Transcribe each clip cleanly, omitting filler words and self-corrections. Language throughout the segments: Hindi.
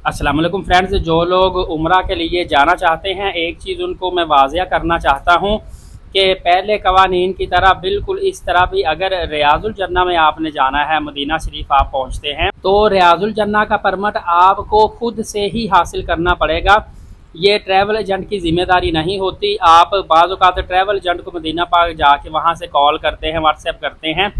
अस्सलाम वालेकुम फ्रेंड्स, जो लोग उम्रा के लिए जाना चाहते हैं, एक चीज़ उनको मैं वाज़िया करना चाहता हूँ कि पहले कवानीन की तरह बिल्कुल इस तरह भी अगर रियाजुल जन्ना में आपने जाना है, मदीना शरीफ आप पहुँचते हैं तो रियाजुल जन्ना का परमिट आपको खुद से ही हासिल करना पड़ेगा। ये ट्रैवल एजेंट की ज़िम्मेदारी नहीं होती। आप बाज़ औक़ात ट्रैवल एजेंट को मदीना पाक जाके वहाँ से कॉल करते हैं, व्हाट्सएप करते हैं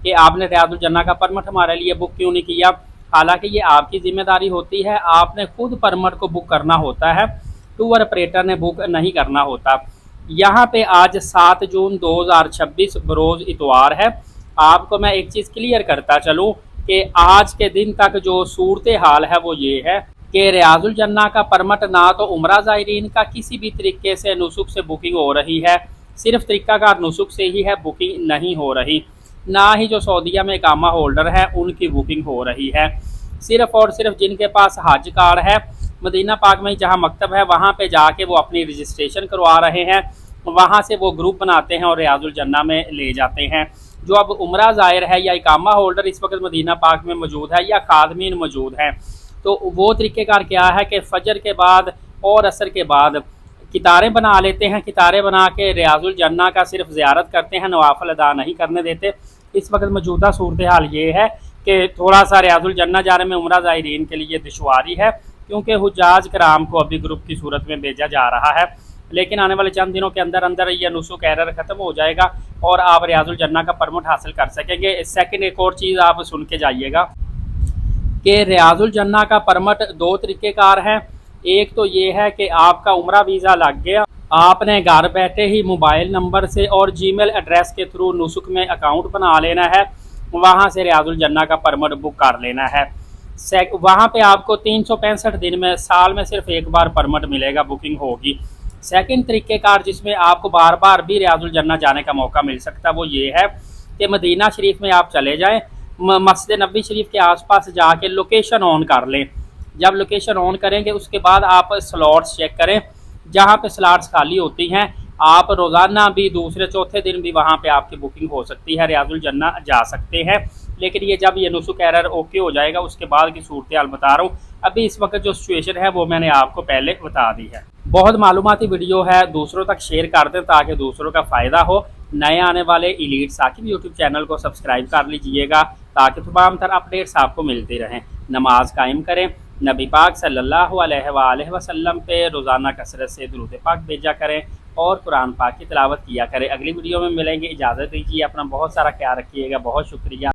कि आपने रियाजुल जन्ना का परमिट हमारे लिए बुक क्यों नहीं किया। हालांकि ये आपकी ज़िम्मेदारी होती है, आपने खुद परमिट को बुक करना होता है, टूर ऑपरेटर ने बुक नहीं करना होता। यहाँ पे आज 7 जून 2026 बरोज़ इतवार है। आपको मैं एक चीज़ क्लियर करता चलूँ कि आज के दिन तक जो सूरत हाल है वो ये है कि रियाजुल जन्ना का परमिट ना तो उम्रा ज़ायरीन का किसी भी तरीके से नुसुक से बुकिंग हो रही है, सिर्फ तरीक़ाकार नुसुक से ही है, बुकिंग नहीं हो रही। ना ही जो सऊदीया में इकामा होल्डर है उनकी बुकिंग हो रही है। सिर्फ़ और सिर्फ जिनके पास हज कार्ड है, मदीना पाक में जहाँ मकतब है वहाँ पे जाके वो अपनी रजिस्ट्रेशन करवा रहे हैं, वहाँ से वो ग्रुप बनाते हैं और रियाजुल जन्ना में ले जाते हैं। जो अब उम्रा ज़ायर है या इकामा होल्डर इस वक्त मदीना पाक में मौजूद है या खादमीन मौजूद हैं, तो वो तरीक़ेकार क्या है कि फ़जर के बाद और असर के बाद कितारें बना लेते हैं, कितारें बना के रियाजुल जन्ना का सिर्फ ज़ियारत करते हैं, नवाफिल अदा नहीं करने देते। इस वक्त मौजूदा सूरत हाल ये है कि थोड़ा सा रियाजुल जन्ना जाने में उम्रा ज़ायरीन के लिए दुश्वारी है, क्योंकि हुज्जाज कराम को अभी ग्रुप की सूरत में भेजा जा रहा है। लेकिन आने वाले चंद दिनों के अंदर अंदर यह नुसुक एरर ख़त्म हो जाएगा और आप रियाजुल जन्ना का परमिट हासिल कर सकेंगे। सेकंड एक और चीज़ आप सुन के जाइएगा कि रियाजुल जन्ना का परमिट दो तरीक़ेकार हैं। एक तो ये है कि आपका उम्रा वीज़ा लग गया, आपने घर बैठे ही मोबाइल नंबर से और जीमेल एड्रेस के थ्रू नुसुक में अकाउंट बना लेना है, वहाँ से रियाजुल जन्ना का परमिट बुक कर लेना है। वहाँ पे आपको 365 दिन में साल में सिर्फ एक बार परमिट मिलेगा, बुकिंग होगी। सेकंड तरीक़ेकार जिसमें आपको बार बार भी रियाजुल जन्ना जाने का मौका मिल सकता है वो ये है कि मदीना शरीफ में आप चले जाएँ, मस्जिद नबी शरीफ के आसपास जाके लोकेशन ऑन कर लें। जब लोकेशन ऑन करेंगे उसके बाद आप स्लॉट्स चेक करें, जहाँ पे स्लॉट्स खाली होती हैं आप रोज़ाना भी दूसरे चौथे दिन भी वहाँ पे आपकी बुकिंग हो सकती है, रियाजुल जन्ना जा सकते हैं। लेकिन ये जब ये नुसुक एरर ओके हो जाएगा उसके बाद की सूरत हाल बता रहा हूँ। अभी इस वक्त जो सिचुएशन है वो मैंने आपको पहले बता दी है। बहुत मालूमाती वीडियो है, दूसरों तक शेयर कर दें ताकि दूसरों का फ़ायदा हो। नए आने वाले एलीट साकिब यूट्यूब चैनल को सब्सक्राइब कर लीजिएगा ताकि तमाम तरह अपडेट्स आपको मिलती रहें। नमाज कायम करें, नबी पाक सल्लल्लाहु अलैहि वसल्लम पे रोज़ाना कसरत से दुरूद पाक भेजा करें और कुरान पाक की तिलावत किया करें। अगली वीडियो में मिलेंगे, इजाज़त दीजिए, अपना बहुत सारा ख्याल रखिएगा। बहुत शुक्रिया।